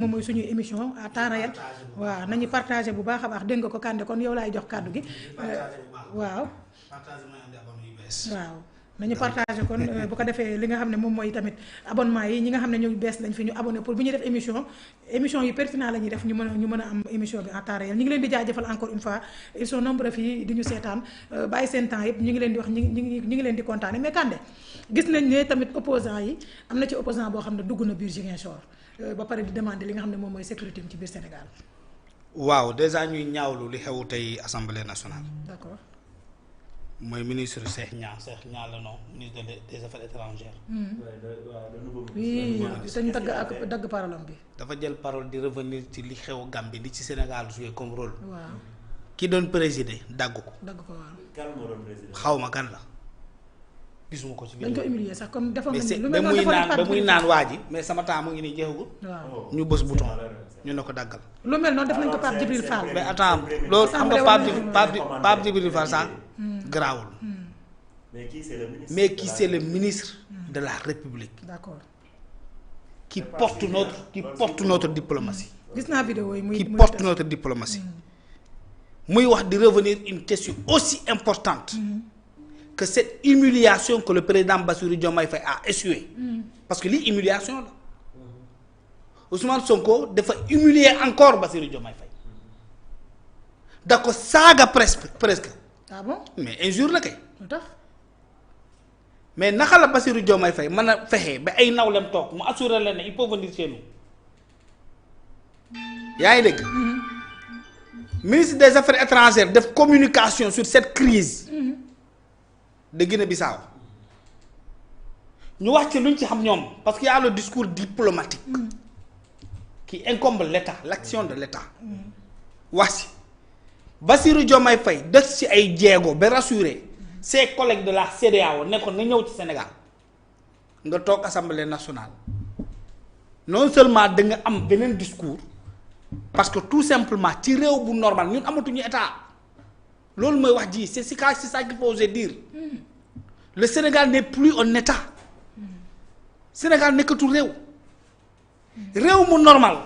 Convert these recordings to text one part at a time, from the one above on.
moom mooy suñu émission à temps réel waaw nañu partagé bu baax a baax dégg nga ko Kande kon yow laay jox kàddu gi waaw waaw nañu partagé kon bu ko defee li nga xam ne moom mooy tamit abonnement yi ñi nga xam ne ñu bees lañ fi ñu abonné pour bu ñuy def émission yu pertinent la ñuy def ñu mën a am émission bi à temps réel ñu ngi leen di jaajëfal encore une fois ils sont nombreux fii di ñu seetaan bàyyi seen temps yëpp ñu ngi leen di wax ñu ngi leen di kontaane mais Kande gis nañ ne tamit opposant yi am na ci opposant boo xam ne dugg na biir Ziguinchor ba pare di demander li nga xam ne moom mooy sécurité ci biir Sénégal. waaw déjà ñuy ñaawlu li xew tey assemblée nationale. d'accord. mooy ministre Cheikh Niang la non ministre des affaires étrangères. oui dañu dagg parole bi. dafa jël parole di revenir ci li xew Gambie li ci Sénégal joué comme rôle. waaw ki doon présider dagg ko. xaw ma kan la. gisuma ko ci biir dañ ko humilier sax comme defoon nañu lu mel noonu ba muy naan waa ji mais sama temps mu ngi nii jeexagul. waaw ñu bës bouton ñu ne ko daggal. lu mel noonu def nañ ko Pape Djibril Fall. mais attends loolu xam nga Pape Djibril Fall sax garaawul. mais qui c'est le ministre de la République. d'accord. qui porte notre diplomatie. gis naa vidéo yi muy qui porte notre diplomatie. muy wax di revenir une question aussi importante. que cette humiliation que le président Bassirou Diomaye Faye a essuyé. parce que lii humiliation la. Ousmane Sonko dafa humilier encore Bassirou Diomaye Faye. da ko saaga presque. ah bon mais injure la kay. lu tax. mais naka la Bassirou Diomaye Faye mën a fexe ba ay nawlem toog mu assuré leen ne il faut venir chez nous. yaa ngi dégg. ministre des affaires étrangères def communication sur cette crise. de Guinée-Bissau ñu wax ci luñ ci xam ñoom parce qu'il y a le discours diplomatique qui incombe l'État l'action de l'État wax ci Bassirou Diomaye Faye def ci ay jéego ba rassurer ses collègues de la CEDEAO nekkoon na ñëw ci Sénégal nga toog assemblée nationale non seulement da nga am beneen discours parce que tout simplement ci réew bu normal ñun amatuñu état loolu mooy wax ji c'est ça qu'il faut oser dire le Sénégal n'est plus un état Sénégal nekkatul réew mu normal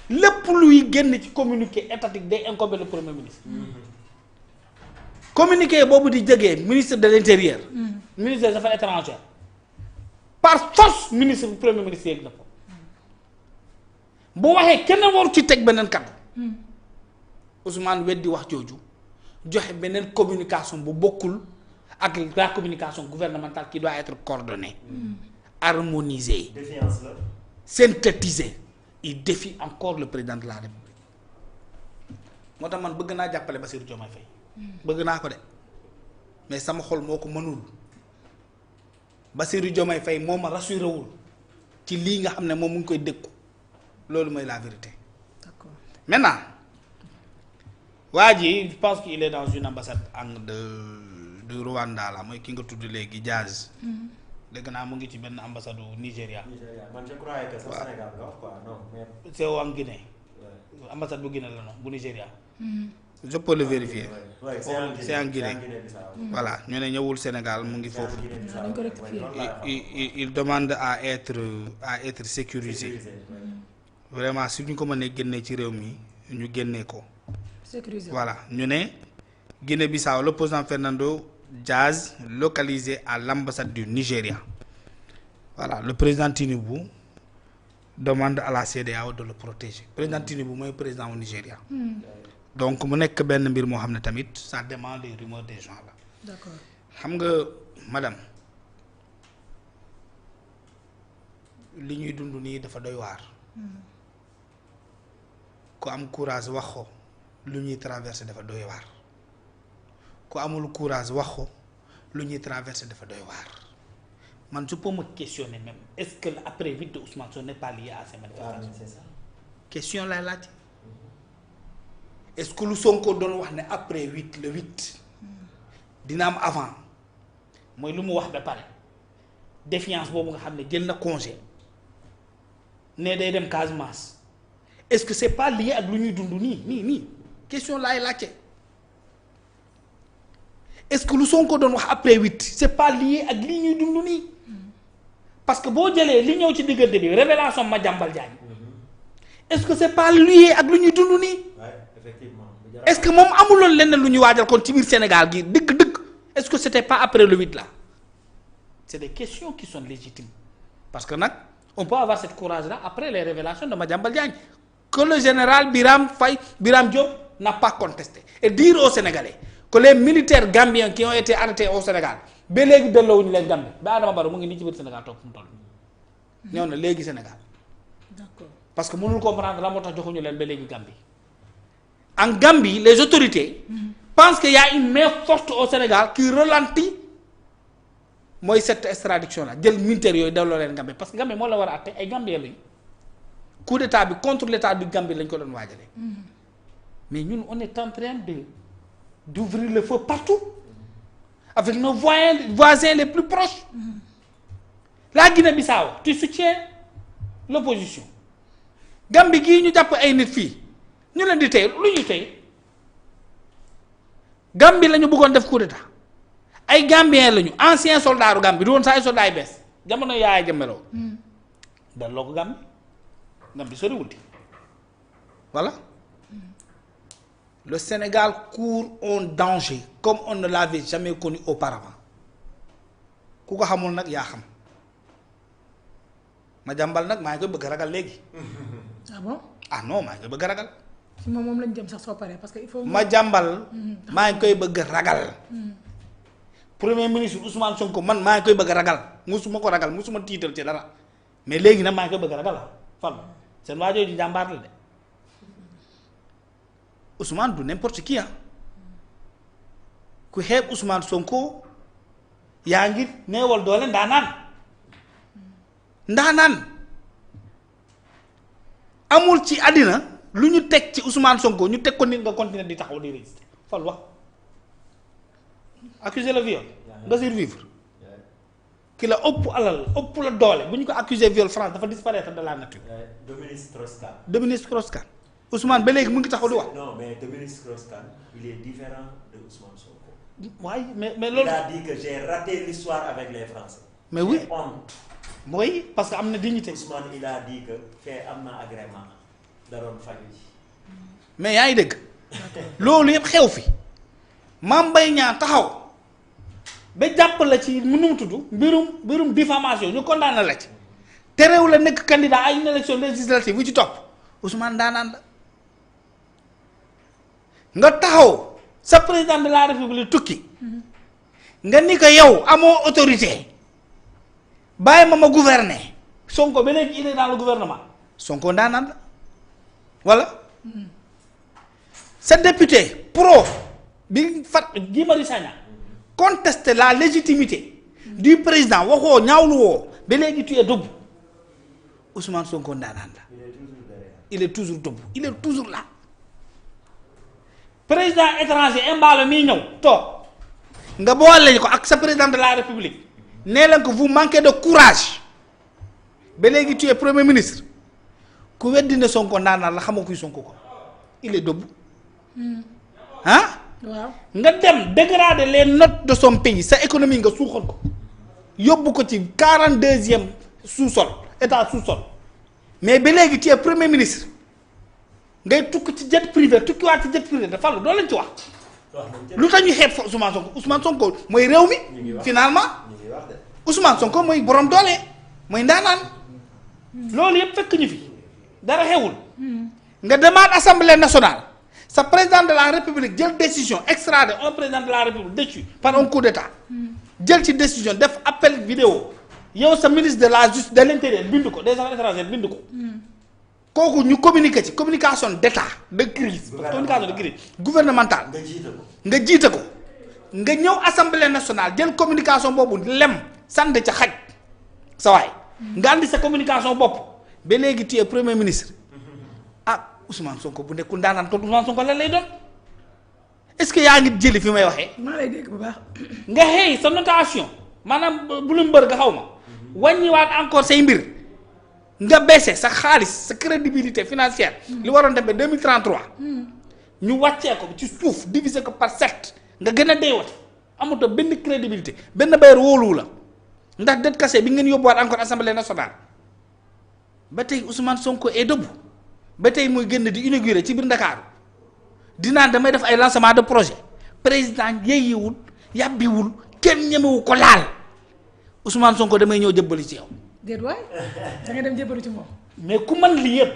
lépp luy génn ci communiqué étatique day incomber le premier ministre. communiqué boobu di jógee ministre de l'intérieur. ministre des affaires étrangères par force ministre bu premier ministre yéeg na ko bu waxee kenn waru ci teg beneen kàddu. Ousmane weddi wax jooju joxe beneen communication bu bokkul ak la communication gouvernementale qui doit être coordonnée, harmonisée, synthétisée. Il défie encore le président de la République. moo tax man bëgg naa jàppale Bassirou Diomaye Faye. bëgg naa ko de mais sama xol moo ko mënul Bassirou Diomaye Faye moo ma rassuré wul ci lii nga xam ne moom mu ngi koy dëkku loolu mooy la vérité. d'accord. Maintenant waa ji je pense qu'il est dans une ambassade de Rwanda la mooy ki nga tudd léegi Diaz. dégg naa mu ngi ci benn ambassade du Nigéria. man je croyais que c'est Sénégal nga wax quoi non mais. c'est en Guinée. ambassade bu Guinée la non bu Nigéria. je peux le vérifier. c'est en Guinée. voilà ñu ne ñëwul Sénégal mu ngi foofu. dañ ko rectifier. il demande à être sécurisé. vraiment si ñu ko mënee génnee ci réew mi ñu génnee ko. sécurisé. voilà ñu ne Guinée-Bissau l'opposant Fernando Diaz localisé à l'ambassade du Nigeria. Voilà, le président Tinubu demande à la CEDEAO de le protéger. Président Tinubu mooy président au Nigeria. Donc mu nekk benn mbir moo xam ne tamit ça demande des rumeurs des gens là. D'accord. xam nga madame li ñuy dund nii dafa doy waar. ku am courage wax ko lu ñuy traversé dafa doy waar. ku amul courage wax ko lu ñuy traversé dafa doy waar man je peux me questionner même est-ce que l'après-vite de Ousmane Sonko n'est pas lié à ces manifestations. c'est ça. question lay laaj est-ce que lu Sonko doon wax ne après 8 le 8 dina am avant mooy lu mu wax ba pare défiance boobu nga xam ne jël na congé ne day dem Casamance est-ce que c'est pas lié ak lu ñuy dund nii question laay laajte. est-ce que lu Sonko doon wax après 8 c'est pas lié ak lii ñuy dund nii parce que boo jëlee li ñëw ci diggante bi révélation Madiambal Diagne est-ce que c'est pas lié ak lu ñuy dund nii. effectivement. est-ce que moom amuloon leneen lu ñuy waajal kon ci biir Sénégal gi dëgg-dëgg est-ce que c'était pas après le 8 là c'est des questions qui sont légitimes parce que nag on peut avoir cette courage là après les révélations de Madiambal Diagne que le général Birame Diop n'a pas contesté et dire aux Sénégalais que les militaires gambiens qui ont été arrêtés au Sénégal ba léegi delloowuñu leen Gambie ba Adama Barrow mu ngi nii ci biir Sénégal toog fu mu toll ñëw na léegi Sénégal d'accord parce que mënul comprendre la moo tax joxuñu leen ba léegi Gambie en Gambie les autorités pensent qu'il y a une main forte au Sénégal qui ralentit mooy cette extradition là jël militaires yooyu delloo leen Gambie parce que Gambie moo la war a àtte ay Gambien lañu coup d'état bi contre l'état du Gambie lañ ko doon waajalee mais ñun on est en train d'ouvrir le feu partout avec nos voisins les plus proches la Guinée-Bissau tu soutiens l'opposition Gambie gii ñu jàpp ay nit fii ñu leen di tey lu ñuy tey Gambie la ñu bëggoon def coup d'état ay Gambiens lañu anciens soldats Gambie du woon sax ay soldats yu bees jamono Yaya Jammeh delloo ko Gambie soriwul di voilà le Sénégal court un danger comme on ne l'avait jamais connu auparavant ku ko xamul nag yaa xam Madiambal nag maa ngi koy bëgg a ragal léegi. ah bon ah non maa ngi koy bëgg a ragal. si moom lañ jëm sax soo paree parce que il faut. Madiambal maa ngi koy bëgg a ragal. premier ministre Ousmane Sonko man maa ngi koy bëgg a ragal musuma ko ragal musuma tiital ci dara mais léegi nag maa ngi koy bëgg a ragal fan seen waajoo ji jàmbaar la de Ousmane du n'importe qui ku xeeb Ousmane Sonko yaa ngi neewal doole ndaanaan amul ci àddina lu ñu teg ci Ousmane Sonko ñu teg ko nit nga continuer di taxaw di résister fal wax accuser le viol nga survivre ki la ëpp alal ëpp la doole bu ñu ko accuser viol France dafa disparaître de la nature. Dominique Strauss-Kahn Ousmane ba léegi mu ngi taxaw di wax. non mais Dominique Strauss-Kahn il est différent de Ousmane Sonko. waaye mais loolu. il a dit que j'ai raté l'histoire avec les Français. mais oui honte. oui parce que am na dignité. Ousmane il a dit que fee am na agrément da doon faju ji. mais yaa ngi dégg loolu yëpp xew fi Mame Mbaye Niang taxaw ba jàpp la ci nu mu tudd mbirum diffamation ñu condamné la ci terew la nekk candidat à une élection législative bu ci topp Ousmane daanaan la nga taxaw sa président de la république tukki nga ni ko yow amoo autorité bàyyi ma gouverner Sonko ba léegi il est dans le gouvernement Sonko daanaan la voilà sa député pro bi fat Guy Marius Sagna contester la légitimité du président waxoo ñaawlu woo ba léegi tu es debout Ousmane Sonko ndaanaan la il est toujours debout il est toujours là président étranger Embalo miy ñëw toog nga boole ko ak sa président de la république nee leen ko vous manquez de courage ba léegi tu es premier ministre ku weddi ne Sonko ndaanaan la xamoo kuy Sonko ko il est debout ah waaw nga dem dégrader les notes de son pays sa économie nga suuxal ko yóbbu ko ci 42e sous-sol état sous-sol mais ba léegi tu es premier ministre ngay tukki ci jet privé tukkiwaat ci jet privé dafa doo leen ci wax lu tax ñu xeeb fa Ousmane Sonko mooy réew mi finalement Ousmane Sonko mooy borom doole mooy ndaanaan loolu yëpp fekk ñu fi dara xewul nga demaat assemblée nationale sa président de la république jël décision extrader un président de la république déchu par un coup d'état jël ci décision def appel vidéo yow sa ministre de la justice de l'intérieur bind ko des affaires étrangères bind ko kooku ñu communiquer ci communication d'état de crise communication de crise gouvernementale nga jiite ko nga ñëw assemblée nationale jël communication boobu lem sànni ca xaj sa waay nga andi sa communication bopp ba léegi tu es premier ministre Ousmane Sonko bu nekkul ndaanaan kon Ousmane Sonko lan lay doon est-ce que yaa ngi jëli fi may waxee. maa lay dégg bu baax. nga xëy sa notation maanaam Bloomberg nga xaw ma wàññiwaat encore say mbir nga baissé sa xaalis sa crédibilité financière. li waroon dem ba 2033. ñu wàccee ko ci suuf diviser ko par 7 nga gën a deewati amatoo benn crédibilité benn bayre wóoluwu la ndax det kase bi ngeen yóbbuwaat encore assemblée nationale ba tey Ousmane Sonko est debout. ba tey muy génn di inaugurer ci biir Ndakaaru di naan damay def ay lancement de projet président yeeyiwul yàbbiwul kenn ñemewu ko laal Ousmane Sonko damay ñëw jëbbali ci yow. déet waay da nga dem jëbbalu ci moom. mais ku mën li yëpp.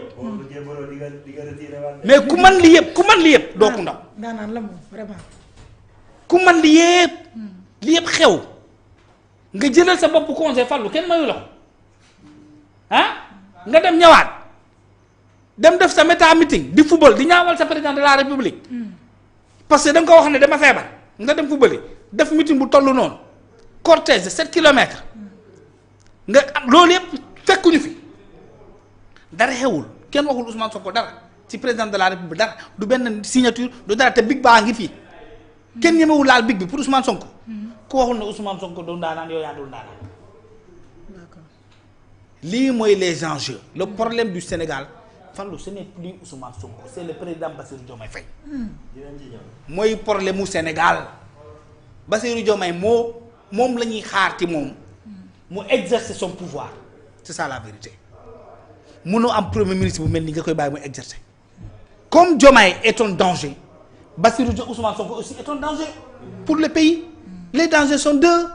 mais ku mën li yëpp doo ko ndaw. daanaan la moom vraiment. ku mën li yëpp xew nga jëlal sa bopp conseil Fallou kenn mayu la ko nga dem ñëwaat dem def sa méta meeting di football di ñaawal sa président de la république parce que da nga ko wax ne dama feebar nga dem football def meeting bu toll noonu cortège de 7 kilomètres nga am loolu yëpp fekkuñu fi dara xewul kenn waxul Ousmane Sonko dara ci président de la république dara du benn signature du dara te big baa ngi fii kenn ñemewul laal big bi pour Ousmane Sonko ku waxul ne Ousmane Sonko du ndaanaan yow yaa dul ndaanaan. d'accord. lii mooy les enjeux le problème du Sénégal Fallou ce n'est plus Ousmane Sonko c'est le président Bassirou Diomaye Faye. mooy problème mu Sénégal Bassirou Diomaye moom la ñuy xaar ci moom mu exercer son pouvoir c'est ça la vérité mënoo am premier ministre bu mel ni nga koy bàyyi mu exercer comme Diomaye est un danger Bassirou Ousmane Sonko aussi est un danger pour le pays les dangers sont deux.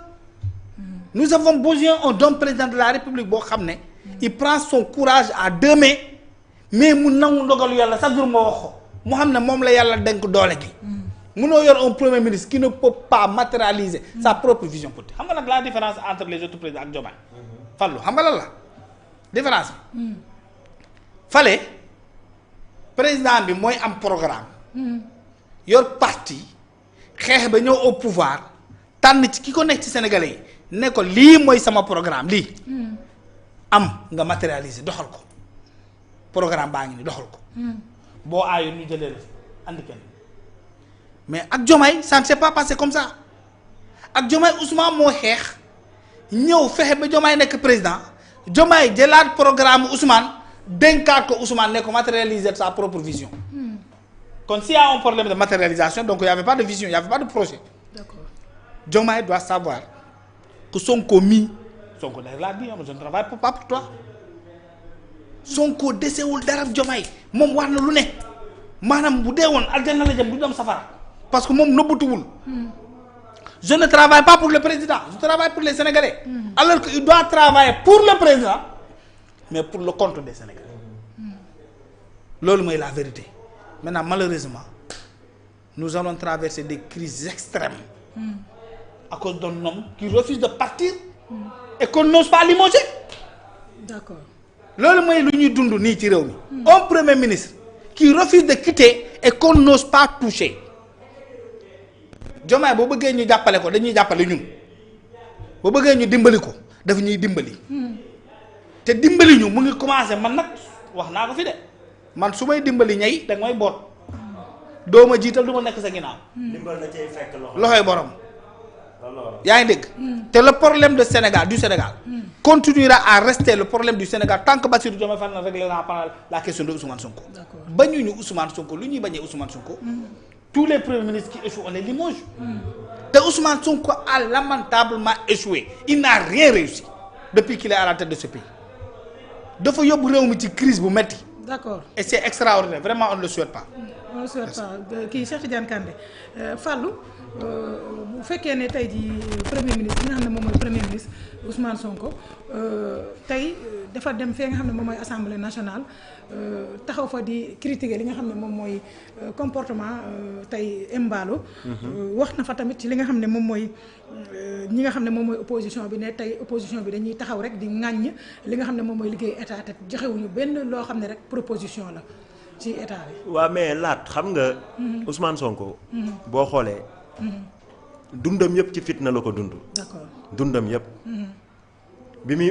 Nous avons besoin d'un président de la République boo xam ne il prend son courage à deux mains mais mu nangu ndogalu yàlla chaque jour moo wax ko mu xam ne moom la yàlla denk doole gi munoo yor un premier ministre qui ne peut pas matérialiser sa propre vision politique xam nga nag la différence entre les autres présidents ak Diomaye Fallou xam nga lan la différence bi fale président bi mooy am programme yor parti xeex ba ñëw au pouvoir tànn ci ki ko nekk ci Sénégalais yi ne ko lii mooy sama programme lii am nga matérialiser doxal ko programme baa ngi ni doxal ko boo aayoon ñu jëlee la andi kenn mais ak Diomaye ça ne s'est pas passé comme ça ak Diomaye Ousmane moo xeex ñëw fexe ba Diomaye nekk président Diomaye jëlaat programme Ousmane dénkaat ko Ousmane ne ko matérialiser sa propre vision kon s'il y a un problème de matérialisation donc il y avait pas de vision il y avait pas de projet. D'accord. Diomaye doit savoir que Sonko d'ailleurs l'a dit je ne travaille pas pour toi Sonko desewul dara Diomaye moom wax na lu ne maanaam bu dee woon aljana la jëm du dem safara parce que moom nëbbatuwul je ne travaille pas pour le président je travaille pour les Sénégalais alors que il doit travailler pour le président mais pour le compte des Sénégalais loolu mooy la vérité maintenant malheureusement nous allons traverser des crises extrêmes à cause d'un homme qui refuse de partir et qu'on n'ose pas limoger. D'accord. loolu mooy lu ñuy dund nii ci réew mi un premier ministre qui refuse de quitter et qu'on n'ose pas toucher Diomaye boo bëggee ñu jàppale ko dañuy jàppale ñun boo bëggee ñu dimbali ko daf ñuy dimbali te dimbali ñu mu ngi commencé man nag wax naa ko fi de man su may dimbali ñay da nga may boot doo ma jiital du ma nekk sa ginnaaw. dimbal na cay fekk loxoy borom. yaa ngi dégg. te le problème de Sénégal du Sénégal. continuera à rester le problème du Sénégal tant que Bassirou Diomaye Faye ne réglera pas la question de Ousmane Sonko. D'accord. bañuñu Ousmane Sonko lu ñuy bañee Ousmane Sonko. tous les premiers ministres qui échouent on les limoge. te Ousmane Sonko a lamentablement échoué il n'a rien réussi depuis qu'il est à la tête de ce pays dafa yóbbu réew mi ci crise bu metti. D'accord. et c'est extraordinaire vraiment on ne le souhaite pas. on ne souhaite pas kii Cheikh Tidiane Kandé Fallou bu fekkee ne tey jii premier ministre bi nga xam ne moom mooy premier ministre Ousmane Sonko tey dafa dem fee nga xam ne moom mooy assemblée nationale taxaw fa di critiquer li nga xam ne moom mooy comportement tey Embalo. wax na fa tamit ci li nga xam ne moom mooy ñi nga xam ne moom mooy opposition bi ne tey opposition bi dañuy taxaw rek di ŋàññ li nga xam ne moom mooy liggéey état te joxewuñu benn loo xam ne rek proposition la ci état bi. waaw mais laat xam nga. Ousmane Sonko. boo xoolee. dundam yëpp ci fitna la ko dund. D'accord. dundam yëpp. bi muy